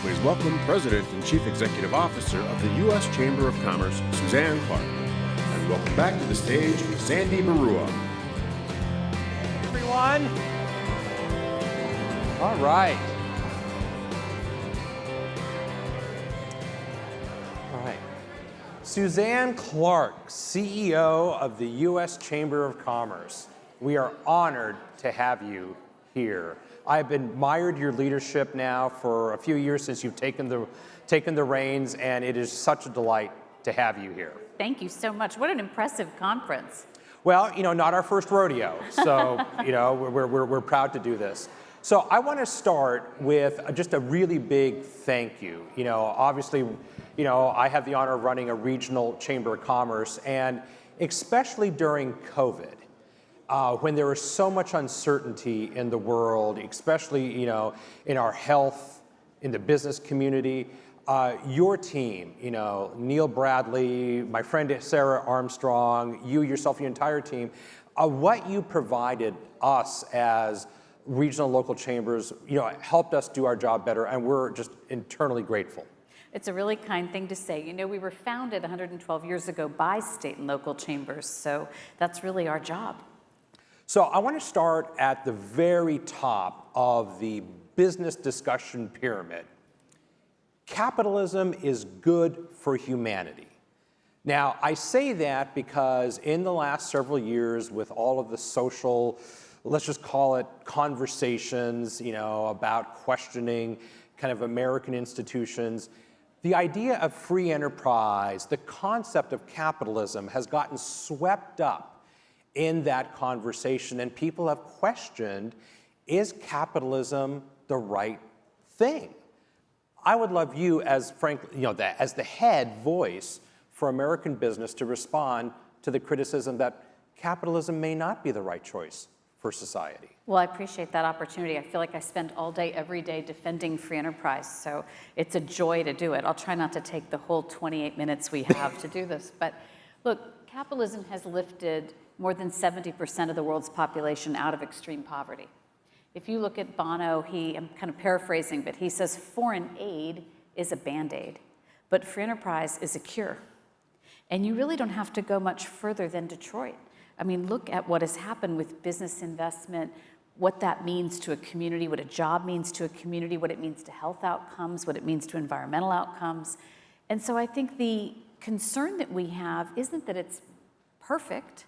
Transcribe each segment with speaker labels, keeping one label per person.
Speaker 1: please welcome President and Chief Executive Officer of the U.S. Chamber of Commerce, Suzanne Clark. And welcome back to the stage, Sandy Baruah.
Speaker 2: Hey, everyone. All right. Suzanne Clark, CEO of the U.S. Chamber of Commerce. We are honored to have you here. I've admired your leadership now for a few years since you've taken the reins, and it is such a delight to have you here.
Speaker 3: Thank you so much. What an impressive conference.
Speaker 2: Well, not our first rodeo, so we're proud to do this. So I want to start with just a really big thank you. Obviously, I have the honor of running a regional chamber of commerce, and especially during COVID, when there was so much uncertainty in the world, especially in our health, in the business community, your team, Neil Bradley, my friend Sarah Armstrong, you yourself, your entire team, what you provided us as regional local chambers, helped us do our job better, and we're just internally grateful.
Speaker 3: It's a really kind thing to say. We were founded 112 years ago by state and local chambers, so that's really our job.
Speaker 2: So I want to start at the very top of the business discussion pyramid. Capitalism is good for humanity. Now, I say that because in the last several years, with all of the social, let's just call it conversations, about questioning kind of American institutions, the idea of free enterprise, the concept of capitalism has gotten swept up in that conversation, and people have questioned, is capitalism the right thing? I would love you as as the head voice for American business to respond to the criticism that capitalism may not be the right choice for society.
Speaker 3: Well, I appreciate that opportunity. I feel like I spend all day, every day defending free enterprise, so it's a joy to do it. I'll try not to take the whole 28 minutes we have to do this, but look, capitalism has lifted more than 70% of the world's population out of extreme poverty. If you look at Bono, I'm kind of paraphrasing, but he says foreign aid is a Band-Aid, but free enterprise is a cure. And you really don't have to go much further than Detroit. I mean, look at what has happened with business investment, what that means to a community, what a job means to a community, what it means to health outcomes, what it means to environmental outcomes. And so I think the concern that we have isn't that it's perfect,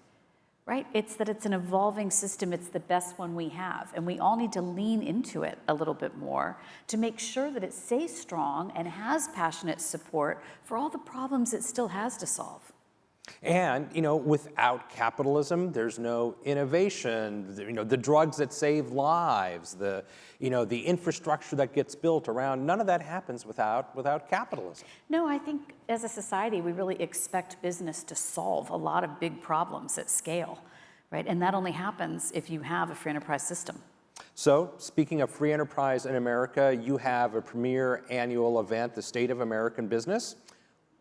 Speaker 3: right? It's that it's an evolving system. It's the best one we have. And we all need to lean into it a little bit more to make sure that it stays strong and has passionate support for all the problems it still has to solve.
Speaker 2: And, without capitalism, there's no innovation, the drugs that save lives, the infrastructure that gets built around, none of that happens without capitalism.
Speaker 3: No, I think as a society, we really expect business to solve a lot of big problems at scale, right? And that only happens if you have a free enterprise system.
Speaker 2: So, speaking of free enterprise in America, you have a premier annual event, the State of American Business.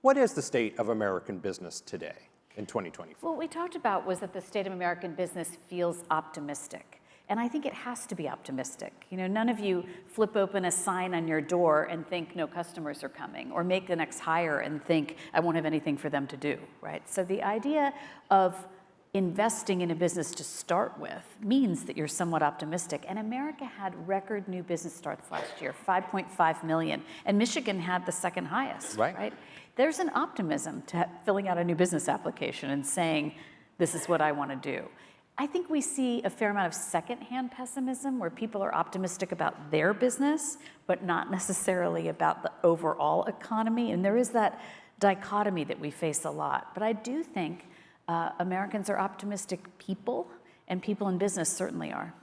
Speaker 2: What is the state of American business today in 2024?
Speaker 3: What we talked about was that the state of American business feels optimistic. And I think it has to be optimistic. None of you flip open a sign on your door and think no customers are coming, or make the next hire and think I won't have anything for them to do, right? So the idea of investing in a business to start with means that you're somewhat optimistic. And America had record new business starts last year, 5.5 million. And Michigan had the second highest, right? There's an optimism to filling out a new business application and saying, this is what I want to do. I think we see a fair amount of secondhand pessimism where people are optimistic about their business, but not necessarily about the overall economy. And there is that dichotomy that we face a lot. But I do think Americans are optimistic people, and people in business certainly are.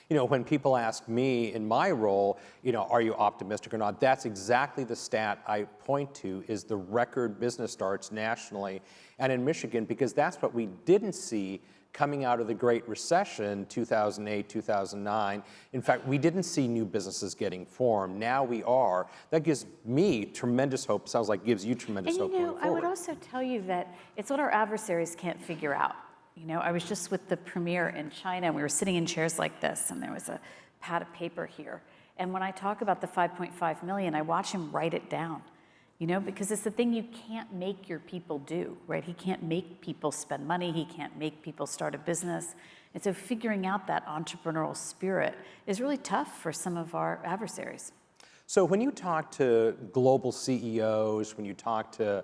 Speaker 2: When people ask me in my role, are you optimistic or not, that's exactly the stat I point to, is the record business starts nationally and in Michigan, because that's what we didn't see coming out of the Great Recession, 2008, 2009. In fact, we didn't see new businesses getting formed. Now we are. That gives me tremendous hope. Sounds like gives you tremendous hope going forward.
Speaker 3: I would also tell you that it's what our adversaries can't figure out. I was just with the premier in China, and we were sitting in chairs like this, and there was a pad of paper here. And when I talk about the 5.5 million, I watch him write it down, because it's the thing you can't make your people do, right? He can't make people spend money. He can't make people start a business. And so figuring out that entrepreneurial spirit is really tough for some of our adversaries.
Speaker 2: So when you talk to global CEOs, when you talk to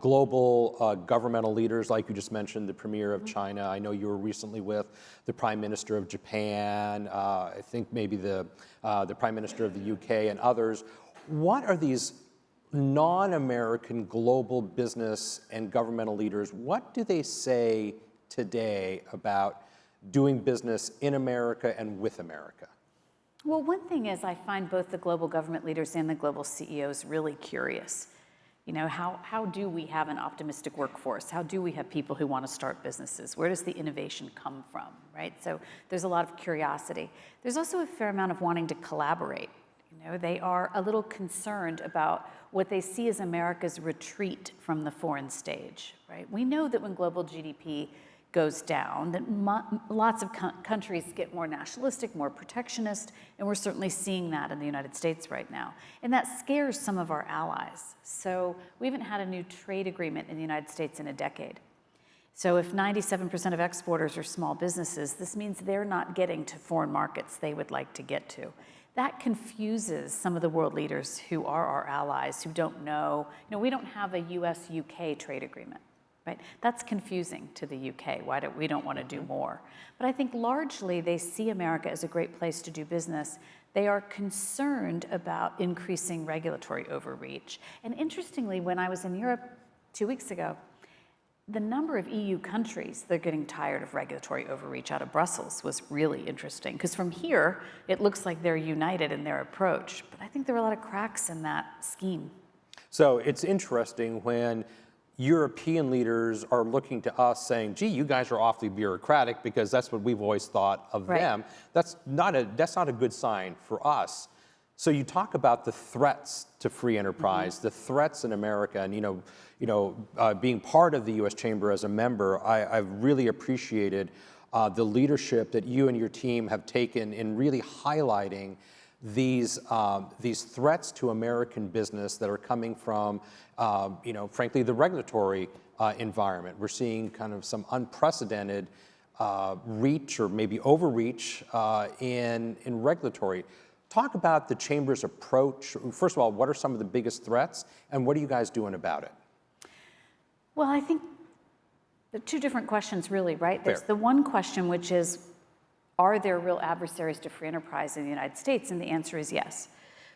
Speaker 2: global governmental leaders, like you just mentioned, the Premier of China, I know you were recently with the Prime Minister of Japan, I think maybe the Prime Minister of the UK and others, what are these non-American global business and governmental leaders, what do they say today about doing business in America and with America?
Speaker 3: Well, one thing is I find both the global government leaders and the global CEOs really curious. How do we have an optimistic workforce? How do we have people who want to start businesses? Where does the innovation come from, right? So there's a lot of curiosity. There's also a fair amount of wanting to collaborate. They are a little concerned about what they see as America's retreat from the foreign stage, right? We know that when global GDP goes down, that lots of countries get more nationalistic, more protectionist, and we're certainly seeing that in the United States right now. And that scares some of our allies. So we haven't had a new trade agreement in the United States in a decade. So if 97% of exporters are small businesses, this means they're not getting to foreign markets they would like to get to. That confuses some of the world leaders who are our allies, who don't know. We don't have a US-UK trade agreement. Right? That's confusing to the UK. We don't want to do more. But I think largely they see America as a great place to do business. They are concerned about increasing regulatory overreach. And interestingly, when I was in Europe 2 weeks ago, the number of EU countries that are getting tired of regulatory overreach out of Brussels was really interesting. Because from here, it looks like they're united in their approach. But I think there are a lot of cracks in that scheme.
Speaker 2: So it's interesting when European leaders are looking to us saying, gee, you guys are awfully bureaucratic, because that's what we've always thought of them. That's not a good sign for us. So you talk about the threats to free enterprise, the threats in America, and being part of the U.S. Chamber as a member, I've really appreciated the leadership that you and your team have taken in really highlighting these threats to American business that are coming from, frankly, the regulatory environment. We're seeing kind of some unprecedented reach or maybe overreach in regulatory. Talk about the Chamber's approach. First of all, what are some of the biggest threats, and what are you guys doing about it?
Speaker 3: Well, I think there are two different questions, really, right? There's the one question, which is, are there real adversaries to free enterprise in the United States? And the answer is yes.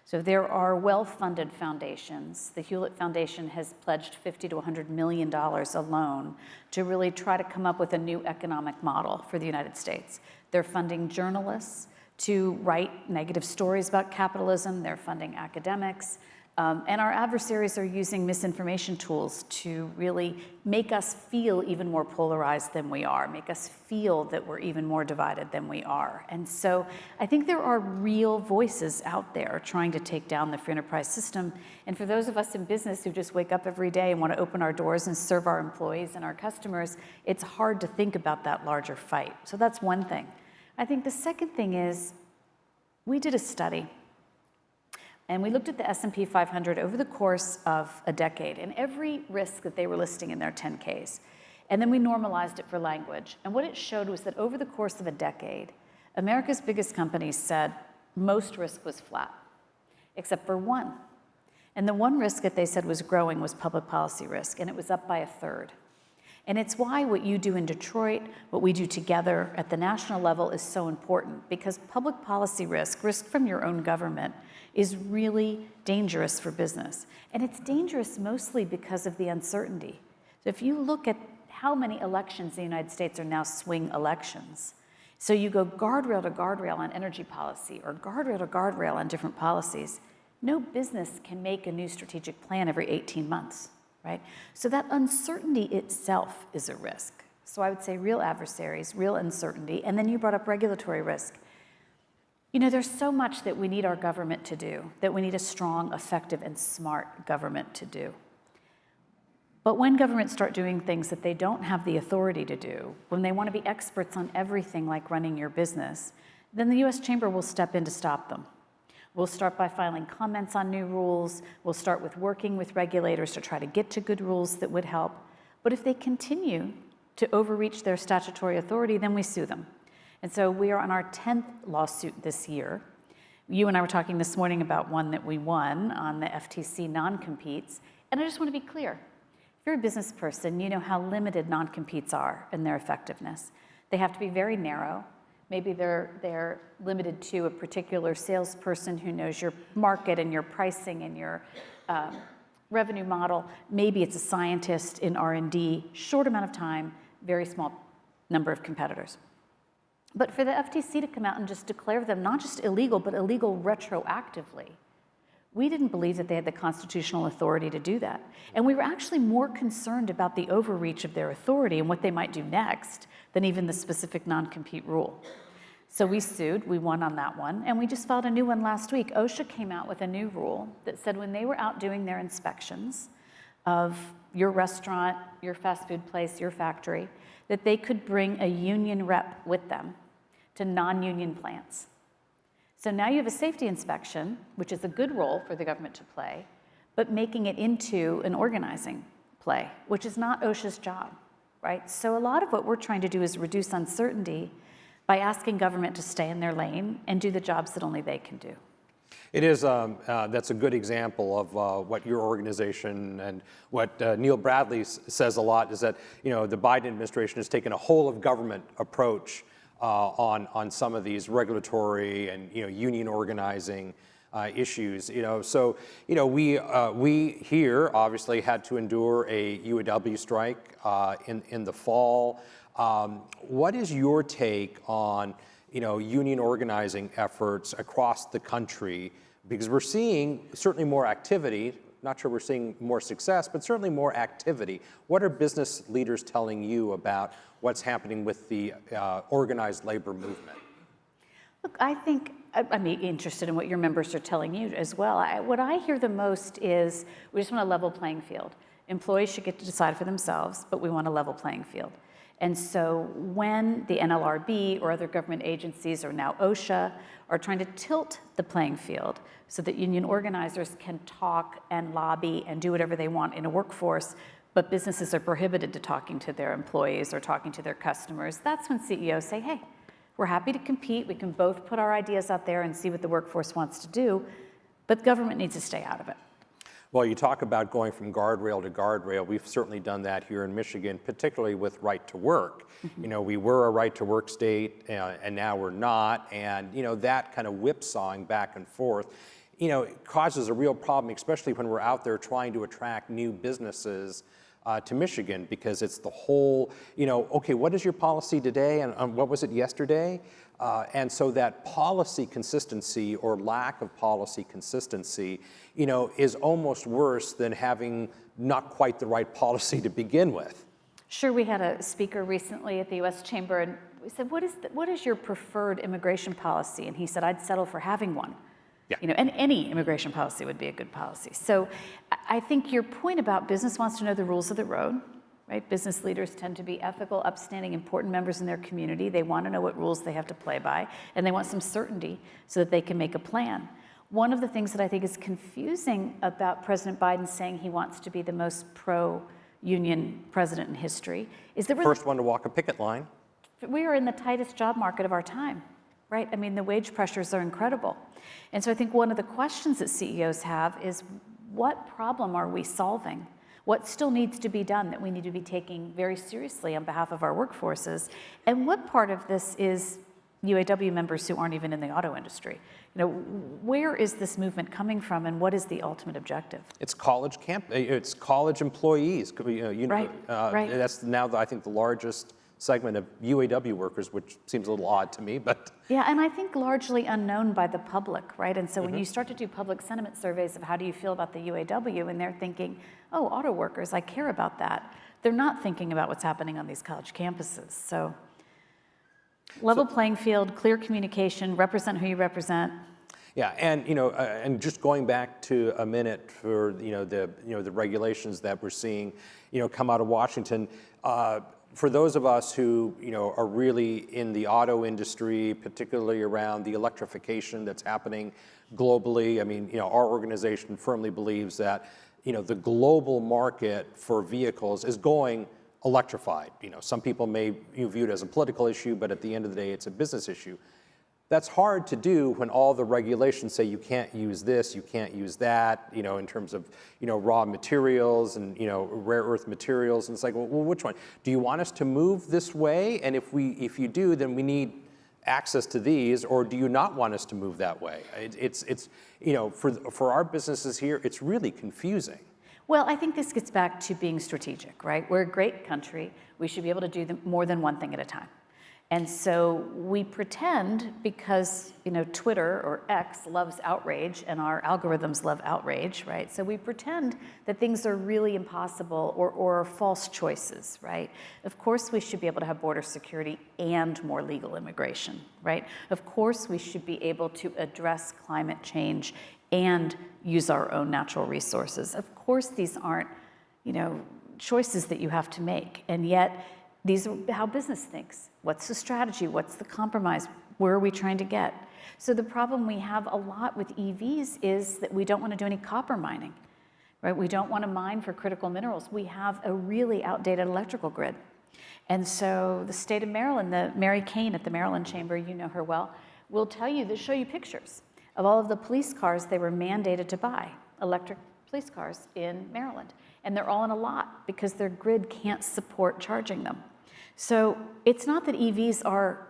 Speaker 3: So there are well-funded foundations. The Hewlett Foundation has pledged $50 to $100 million alone to really try to come up with a new economic model for the United States. They're funding journalists to write negative stories about capitalism. They're funding academics. And our adversaries are using misinformation tools to really make us feel even more polarized than we are, make us feel that we're even more divided than we are. And so I think there are real voices out there trying to take down the free enterprise system. And for those of us in business who just wake up every day and want to open our doors and serve our employees and our customers, it's hard to think about that larger fight. So that's one thing. I think the second thing is, we did a study. And we looked at the S&P 500 over the course of a decade and every risk that they were listing in their 10Ks. And then we normalized it for language. And what it showed was that over the course of a decade, America's biggest companies said most risk was flat, except for one. And the one risk that they said was growing was public policy risk, and it was up by a third. And it's why what you do in Detroit, what we do together at the national level is so important, because public policy risk from your own government, is really dangerous for business. And it's dangerous mostly because of the uncertainty. So if you look at how many elections in the United States are now swing elections, so you go guardrail to guardrail on energy policy or guardrail to guardrail on different policies, no business can make a new strategic plan every 18 months, right? So that uncertainty itself is a risk. So I would say real adversaries, real uncertainty, and then you brought up regulatory risk. There's so much that we need our government to do, that we need a strong, effective, and smart government to do. But when governments start doing things that they don't have the authority to do, when they want to be experts on everything like running your business, then the U.S. Chamber will step in to stop them. We'll start by filing comments on new rules. We'll start with working with regulators to try to get to good rules that would help. But if they continue to overreach their statutory authority, then we sue them. And so we are on our 10th lawsuit this year. You and I were talking this morning about one that we won on the FTC non-competes. And I just want to be clear. If you're a business person, you know how limited non-competes are in their effectiveness. They have to be very narrow. Maybe they're limited to a particular salesperson who knows your market and your pricing and your revenue model. Maybe it's a scientist in R&D, short amount of time, very small number of competitors. But for the FTC to come out and just declare them not just illegal, but illegal retroactively, we didn't believe that they had the constitutional authority to do that. And we were actually more concerned about the overreach of their authority and what they might do next than even the specific non-compete rule. So we sued, we won on that one, and we just filed a new one last week. OSHA came out with a new rule that said when they were out doing their inspections of your restaurant, your fast food place, your factory, that they could bring a union rep with them to non-union plants. So now you have a safety inspection, which is a good role for the government to play, but making it into an organizing play, which is not OSHA's job, right? So a lot of what we're trying to do is reduce uncertainty by asking government to stay in their lane and do the jobs that only they can do.
Speaker 2: It is, that's a good example of what your organization and what Neil Bradley says a lot is that, the Biden administration has taken a whole of government approach on some of these regulatory and, union organizing issues, So, we here obviously had to endure a UAW strike in the fall. What is your take on, union organizing efforts across the country? Because we're seeing certainly more activity, not sure we're seeing more success, but certainly more activity. What are business leaders telling you about what's happening with the organized labor movement?
Speaker 3: Look, I think I'm interested in what your members are telling you as well. What I hear the most is we just want a level playing field. Employees should get to decide for themselves, but we want a level playing field. And so when the NLRB or other government agencies, or now OSHA, are trying to tilt the playing field so that union organizers can talk and lobby and do whatever they want in a workforce, but businesses are prohibited to talking to their employees or talking to their customers, that's when CEOs say, hey, we're happy to compete. We can both put our ideas out there and see what the workforce wants to do, but government needs to stay out of it.
Speaker 2: Well, you talk about going from guardrail to guardrail. We've certainly done that here in Michigan, particularly with right to work. Mm-hmm. We were a right to work state, and now we're not. And, that kind of whipsawing back and forth, it causes a real problem, especially when we're out there trying to attract new businesses to Michigan, because it's the whole, okay, what is your policy today and what was it yesterday? And so that policy consistency or lack of policy consistency, is almost worse than having not quite the right policy to begin with.
Speaker 3: Sure, we had a speaker recently at the U.S. Chamber, and we said, what is your preferred immigration policy? And he said, I'd settle for having one. Yeah. And any immigration policy would be a good policy. So I think your point about business wants to know the rules of the road, right? Business leaders tend to be ethical, upstanding, important members in their community. They want to know what rules they have to play by, and they want some certainty so that they can make a plan. One of the things that I think is confusing about President Biden saying he wants to be the most pro-union president in history is that we're
Speaker 2: first one to walk a picket line.
Speaker 3: We are in the tightest job market of our time, right? I mean, the wage pressures are incredible. And so I think one of the questions that CEOs have is, what problem are we solving? What still needs to be done that we need to be taking very seriously on behalf of our workforces? And what part of this is UAW members who aren't even in the auto industry? Where is this movement coming from, and what is the ultimate objective?
Speaker 2: It's it's college employees.
Speaker 3: Right.
Speaker 2: That's now, I think, the largest segment of UAW workers, which seems a little odd to me, but.
Speaker 3: Yeah, and I think largely unknown by the public, right? And so when you start to do public sentiment surveys of how do you feel about the UAW, and they're thinking, oh, auto workers, I care about that. They're not thinking about what's happening on these college campuses. So level playing field, clear communication, represent who you represent.
Speaker 2: Yeah, and and just going back to a minute for the regulations that we're seeing, come out of Washington. For those of us who are really in the auto industry, particularly around the electrification that's happening globally. I mean, our organization firmly believes that, the global market for vehicles is going electrified. Some people may view it as a political issue, but at the end of the day, it's a business issue. That's hard to do when all the regulations say you can't use this, you can't use that, in terms of, raw materials and, rare earth materials. And it's like, well, which one? Do you want us to move this way? And if you do, then we need access to these, or do you not want us to move that way? It's for our businesses here, it's really confusing.
Speaker 3: Well, I think this gets back to being strategic, right? We're a great country. We should be able to do more than one thing at a time. And so we pretend because, Twitter or X loves outrage and our algorithms love outrage, right? So we pretend that things are really impossible or false choices, right? Of course, we should be able to have border security and more legal immigration, right? Of course, we should be able to address climate change and use our own natural resources. Of course, these aren't, choices that you have to make. And yet, these are how business thinks. What's the strategy? What's the compromise? Where are we trying to get? So the problem we have a lot with EVs is that we don't want to do any copper mining, right? We don't want to mine for critical minerals. We have a really outdated electrical grid. And so the state of Maryland, the Mary Kane at the Maryland Chamber, you know her well, will tell you, they'll show you pictures of all of the police cars they were mandated to buy, electric police cars in Maryland. And they're all in a lot because their grid can't support charging them. So it's not that EVs are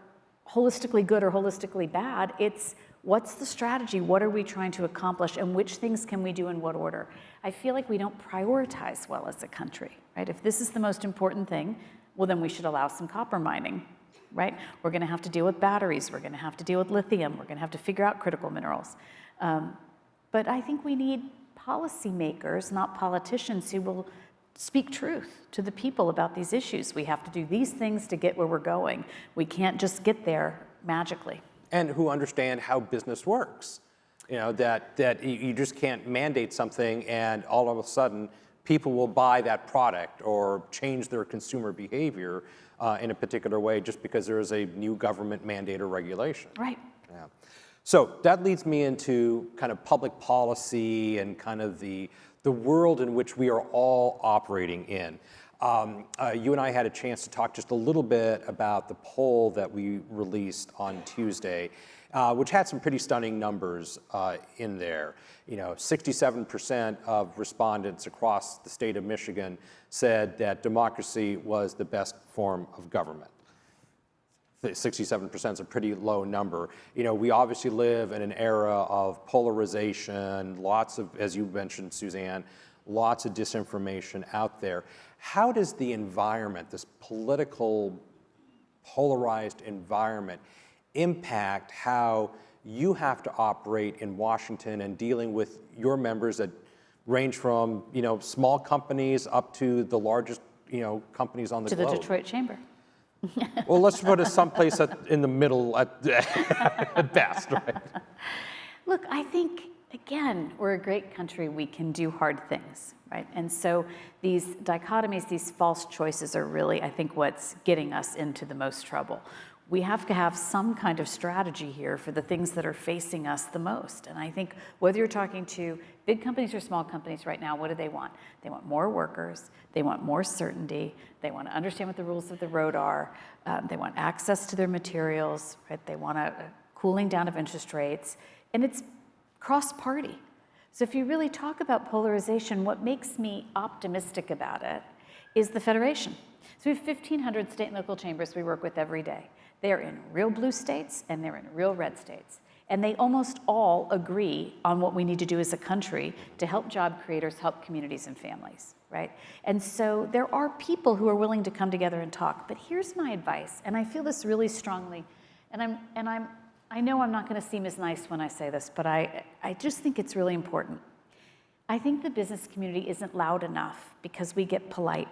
Speaker 3: holistically good or holistically bad, it's what's the strategy, what are we trying to accomplish, and which things can we do in what order? I feel like we don't prioritize well as a country, right? If this is the most important thing, well then we should allow some copper mining, right? We're gonna have to deal with batteries, we're gonna have to deal with lithium, we're gonna have to figure out critical minerals. But I think we need policymakers, not politicians, who will speak truth to the people about these issues. We have to do these things to get where we're going. We can't just get there magically.
Speaker 2: And who understand how business works. That you just can't mandate something and all of a sudden people will buy that product or change their consumer behavior in a particular way just because there is a new government mandate or regulation.
Speaker 3: Right.
Speaker 2: Yeah. So that leads me into kind of public policy and kind of the world in which we are all operating in. You and I had a chance to talk just a little bit about the poll that we released on Tuesday, which had some pretty stunning numbers in there. 67% of respondents across the state of Michigan said that democracy was the best form of government. 67% is a pretty low number. We obviously live in an era of polarization, lots of, as you mentioned, Suzanne, lots of disinformation out there. How does the environment, this political, polarized environment, impact how you have to operate in Washington and dealing with your members that range from, small companies up to the largest, companies on the globe?
Speaker 3: To the Detroit Chamber.
Speaker 2: Well, let's put it someplace in the middle at best, right?
Speaker 3: Look, I think, again, we're a great country. We can do hard things, right? And so these dichotomies, these false choices are really, I think, what's getting us into the most trouble. We have to have some kind of strategy here for the things that are facing us the most. And I think whether you're talking to big companies or small companies right now, what do they want? They want more workers, they want more certainty, they want to understand what the rules of the road are, they want access to their materials, right? They want a cooling down of interest rates, and it's cross-party. So if you really talk about polarization, what makes me optimistic about it is the Federation. So we have 1,500 state and local chambers we work with every day. They're in real blue states and they're in real red states. And they almost all agree on what we need to do as a country to help job creators, help communities and families, right? And so there are people who are willing to come together and talk. But here's my advice, and I feel this really strongly, and I know I'm not going to seem as nice when I say this, but I just think it's really important. I think the business community isn't loud enough because we get polite.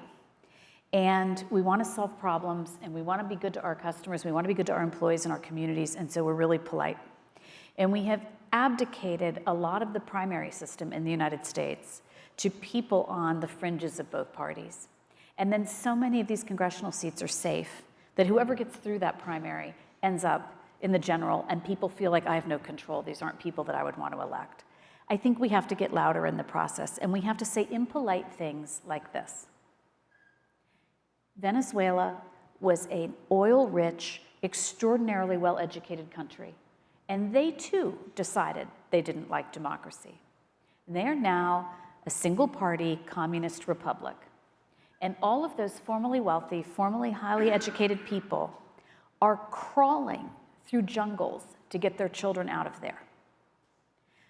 Speaker 3: And we want to solve problems, and we want to be good to our customers, we want to be good to our employees and our communities, and so we're really polite. And we have abdicated a lot of the primary system in the United States to people on the fringes of both parties. And then so many of these congressional seats are safe that whoever gets through that primary ends up in the general, and people feel like I have no control. These aren't people that I would want to elect. I think we have to get louder in the process, and we have to say impolite things like this. Venezuela was an oil-rich, extraordinarily well-educated country, and they too decided they didn't like democracy. And they are now a single-party communist republic. And all of those formerly wealthy, formerly highly educated people are crawling through jungles to get their children out of there.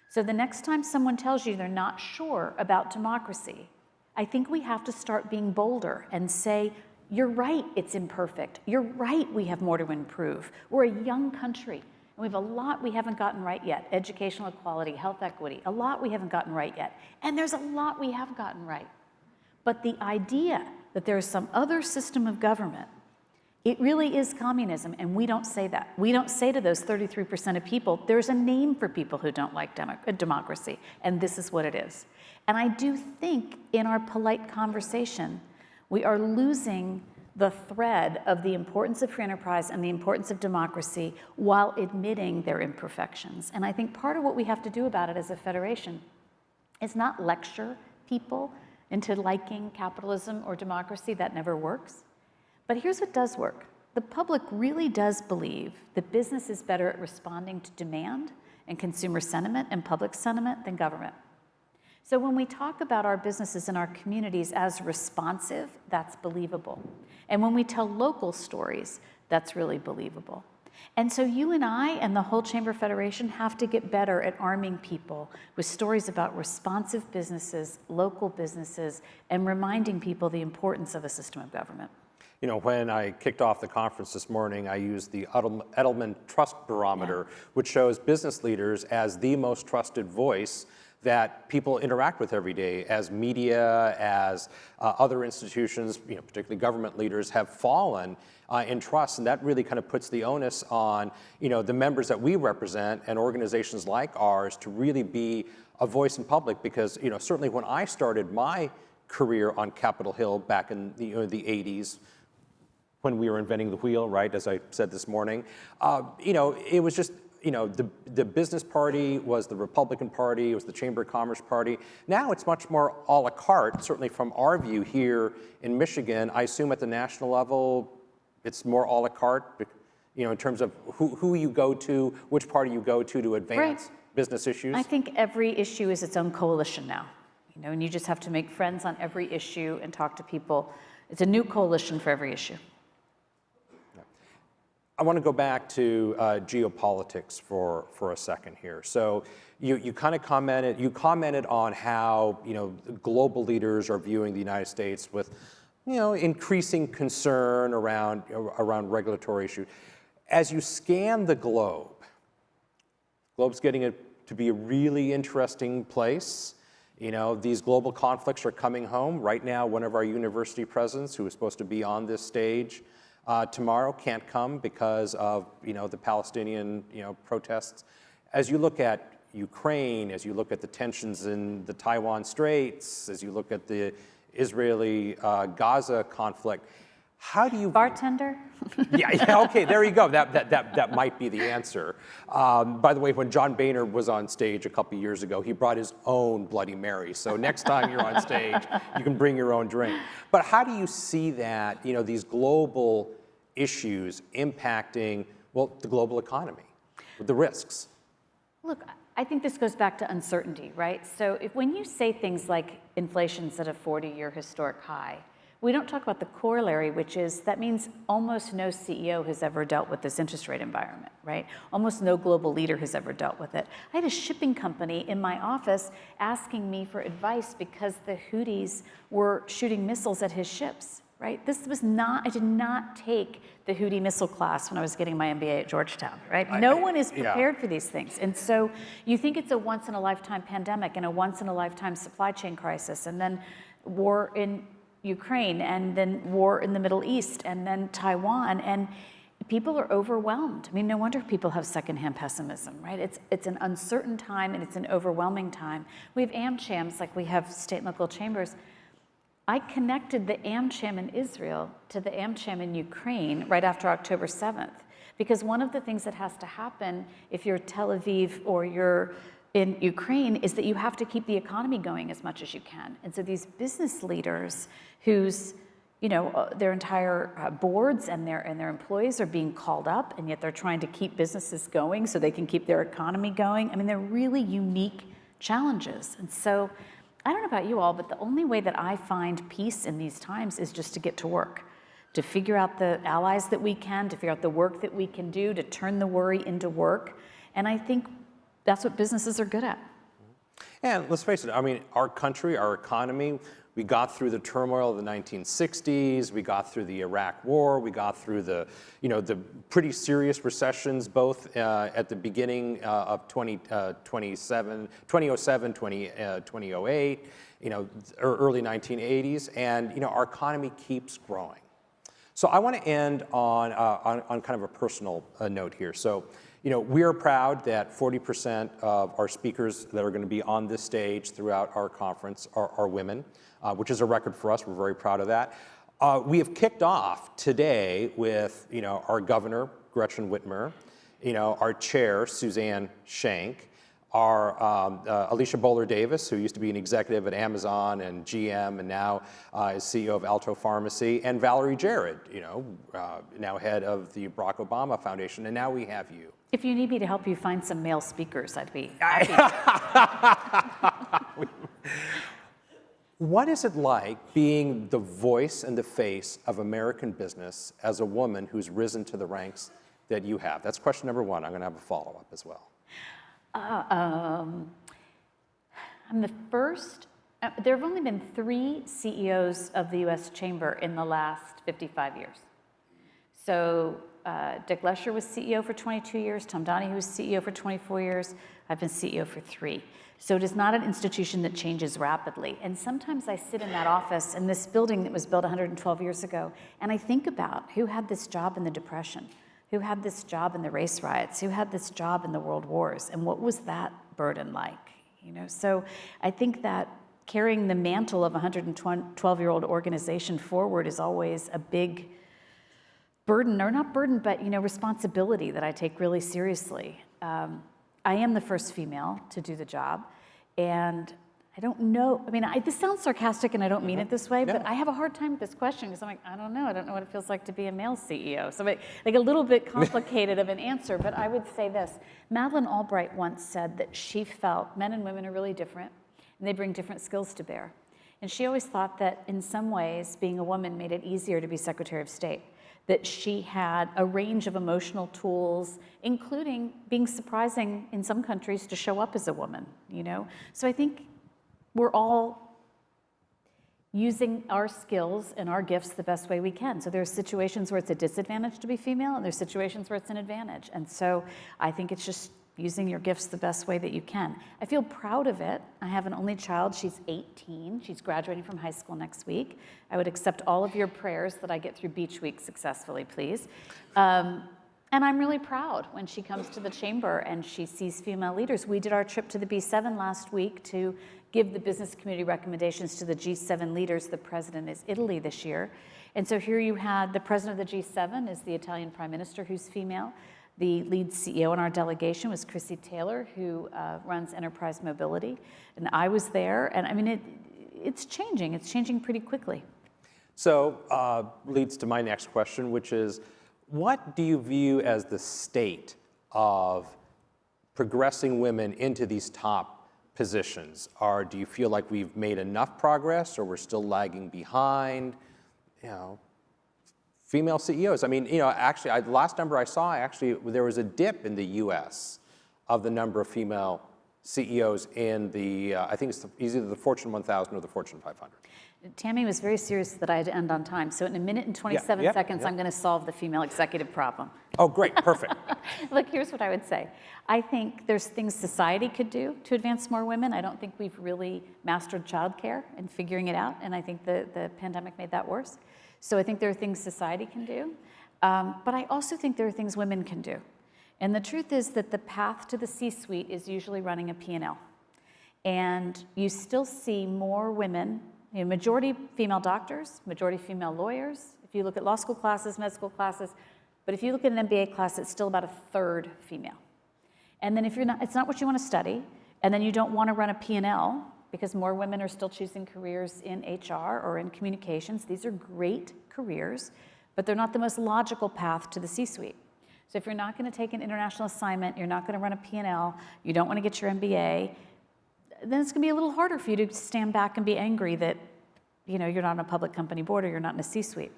Speaker 3: So the next time someone tells you they're not sure about democracy, I think we have to start being bolder and say, you're right, it's imperfect. You're right, we have more to improve. We're a young country, and we have a lot we haven't gotten right yet. Educational equality, health equity, a lot we haven't gotten right yet. And there's a lot we have gotten right. But the idea that there is some other system of government, it really is communism, and we don't say that. We don't say to those 33% of people, there's a name for people who don't like democracy, and this is what it is. And I do think in our polite conversation, we are losing the thread of the importance of free enterprise and the importance of democracy while admitting their imperfections. And I think part of what we have to do about it as a federation is not lecture people into liking capitalism or democracy. That never works. But here's what does work. The public really does believe that business is better at responding to demand and consumer sentiment and public sentiment than government. So when we talk about our businesses and our communities as responsive, that's believable. And when we tell local stories, that's really believable. And so you and I and the whole Chamber Federation have to get better at arming people with stories about responsive businesses, local businesses, and reminding people the importance of a system of government.
Speaker 2: You know, when I kicked off the conference this morning, I used the Edelman Trust Barometer, which shows business leaders as the most trusted voice that people interact with every day, as media, as other institutions, you know, particularly government leaders, have fallen in trust, and that really kind of puts the onus on, you know, the members that we represent and organizations like ours to really be a voice in public, because, you know, certainly when I started my career on Capitol Hill back in the 80s, when we were inventing the wheel, right, as I said this morning, you know, it was just, you know, the business party was the Republican Party, it was the Chamber of Commerce Party. Now it's much more a la carte, certainly from our view here in Michigan. I assume at the national level, it's more a la carte, you know, in terms of who you go to, which party you go to advance business issues.
Speaker 3: I think every issue is its own coalition now, you know, and you just have to make friends on every issue and talk to people. It's a new coalition for every issue.
Speaker 2: I want to go back to geopolitics for a second here. So you kind of commented on how, you know, global leaders are viewing the United States with, you know, increasing concern around regulatory issues. As you scan the globe's getting to be a really interesting place. You know, these global conflicts are coming home. Right now, one of our university presidents, who was supposed to be on this stage tomorrow, can't come because of, you know, the Palestinian, you know, protests. As you look at Ukraine, as you look at the tensions in the Taiwan Straits, as you look at the Israeli-Gaza conflict, how do you...
Speaker 3: Bartender?
Speaker 2: yeah, okay, there you go. That might be the answer. By the way, when John Boehner was on stage a couple years ago, he brought his own Bloody Mary. So next time you're on stage, you can bring your own drink. But how do you see that, you know, these global issues impacting, well, the global economy, the risks?
Speaker 3: Look, I think this goes back to uncertainty, right? So when you say things like inflation's at a 40-year historic high, we don't talk about the corollary, which is that means almost no CEO has ever dealt with this interest rate environment, right? Almost no global leader has ever dealt with it. I had a shipping company in my office asking me for advice because the Houthis were shooting missiles at his ships, right? I did not take the Houthi missile class when I was getting my MBA at Georgetown, right? No one is prepared for these things. And so you think it's a once-in-a-lifetime pandemic and a once-in-a-lifetime supply chain crisis, and then war in Ukraine, and then war in the Middle East, and then Taiwan, and people are overwhelmed. I mean, no wonder people have secondhand pessimism, right? It's an uncertain time, and it's an overwhelming time. We have AmChams, like we have state and local chambers. I connected the AmCham in Israel to the AmCham in Ukraine right after October 7th, Because one of the things that has to happen if you're Tel Aviv or you're in Ukraine is that you have to keep the economy going as much as you can. And so these business leaders whose their entire boards and their employees are being called up, and yet they're trying to keep businesses going so they can keep their economy going. I mean, they're really unique challenges. And so I don't know about you all, but the only way that I find peace in these times is just to get to work, to figure out the allies that we can, to figure out the work that we can do, to turn the worry into work. And I think that's what businesses are good at.
Speaker 2: And let's face it, I mean, our country, our economy, we got through the turmoil of the 1960s, we got through the Iraq War, we got through the pretty serious recessions, both at the beginning of 2007, 2008, early 1980s, and our economy keeps growing. So I want to end on kind of a personal note here. So, we are proud that 40% of our speakers that are going to be on this stage throughout our conference are women, which is a record for us. We're very proud of that. We have kicked off today with, our governor, Gretchen Whitmer, our chair, Suzanne Shank, our Alicia Bowler Davis, who used to be an executive at Amazon and GM and now is CEO of Alto Pharmacy, and Valerie Jarrett, now head of the Barack Obama Foundation, and now we have you.
Speaker 3: If you need me to help you find some male speakers, I'd be happy.
Speaker 2: What is it like being the voice and the face of American business as a woman who's risen to the ranks that you have? That's question number one. I'm going to have a follow-up as well.
Speaker 3: I'm the first. There have only been 3 CEOs of the U.S. Chamber in the last 55 years. So Dick Lesher was CEO for 22 years. Tom Donahue was CEO for 24 years. I've been CEO for 3. So it is not an institution that changes rapidly. And sometimes I sit in that office in this building that was built 112 years ago, and I think about who had this job in the Depression, who had this job in the race riots, who had this job in the world wars, and what was that burden like? So I think that carrying the mantle of a 112-year-old organization forward is always a big burden, or not burden, but responsibility that I take really seriously. I am the first female to do the job, and I don't know, this sounds sarcastic and I don't mean it this way, but I have a hard time with this question because I'm like, I don't know what it feels like to be a male CEO. So like a little bit complicated of an answer, but I would say this. Madeleine Albright once said that she felt men and women are really different and they bring different skills to bear. And she always thought that in some ways being a woman made it easier to be Secretary of State, that she had a range of emotional tools, including being surprising in some countries to show up as a woman, So I think we're all using our skills and our gifts the best way we can. So there are situations where it's a disadvantage to be female, and there's situations where it's an advantage. And so I think it's just using your gifts the best way that you can. I feel proud of it. I have an only child. She's 18. She's graduating from high school next week. I would accept all of your prayers that I get through Beach Week successfully, please. And I'm really proud when she comes to the chamber and she sees female leaders. We did our trip to the B7 last week to give the business community recommendations to the G7 leaders. The president is Italy this year. And so here you had the president of the G7 is the Italian prime minister who's female. The lead CEO in our delegation was Chrissy Taylor, who runs Enterprise Mobility. And I was there, and it's changing. It's changing pretty quickly.
Speaker 2: So leads to my next question, which is, what do you view as the state of progressing women into these top positions? Do you feel like we've made enough progress, or we're still lagging behind? Female CEOs. Actually, the last number I saw, there was a dip in the U.S. of the number of female CEOs in the, I think it's either the Fortune 1000 or the Fortune 500.
Speaker 3: Tammy was very serious that I had to end on time. So in a minute and 27 seconds, I'm going to solve the female executive problem.
Speaker 2: Oh, great. Perfect.
Speaker 3: Look, here's what I would say. I think there's things society could do to advance more women. I don't think we've really mastered childcare and figuring it out. And I think the pandemic made that worse. So I think there are things society can do. But I also think there are things women can do. And the truth is that the path to the C-suite is usually running a P&L. And you still see more women, majority female doctors, majority female lawyers. If you look at law school classes, med school classes, But if you look at an MBA class, it's still about a third female. And then if you're not, it's not what you want to study, and then you don't want to run a P&L, because more women are still choosing careers in HR or in communications. These are great careers, but they're not the most logical path to the C-suite. So if you're not going to take an international assignment, you're not going to run a P&L, you don't want to get your MBA, then it's going to be a little harder for you to stand back and be angry that, you know, you're not on a public company board or you're not in a C-suite.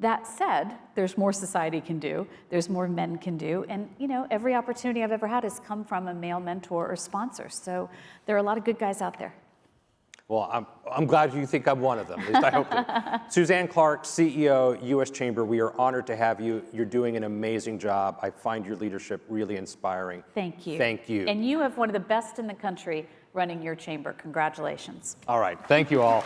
Speaker 3: That said, there's more society can do, there's more men can do, and you know, every opportunity I've ever had has come from a male mentor or sponsor. So there are a lot of good guys out there.
Speaker 2: Well, I'm glad you think I'm one of them. At least I hope to. Suzanne Clark, CEO, U.S. Chamber, we are honored to have you. You're doing an amazing job. I find your leadership really inspiring.
Speaker 3: Thank you.
Speaker 2: Thank you.
Speaker 3: And you have one of the best in the country running your chamber. Congratulations.
Speaker 2: All right. Thank you all.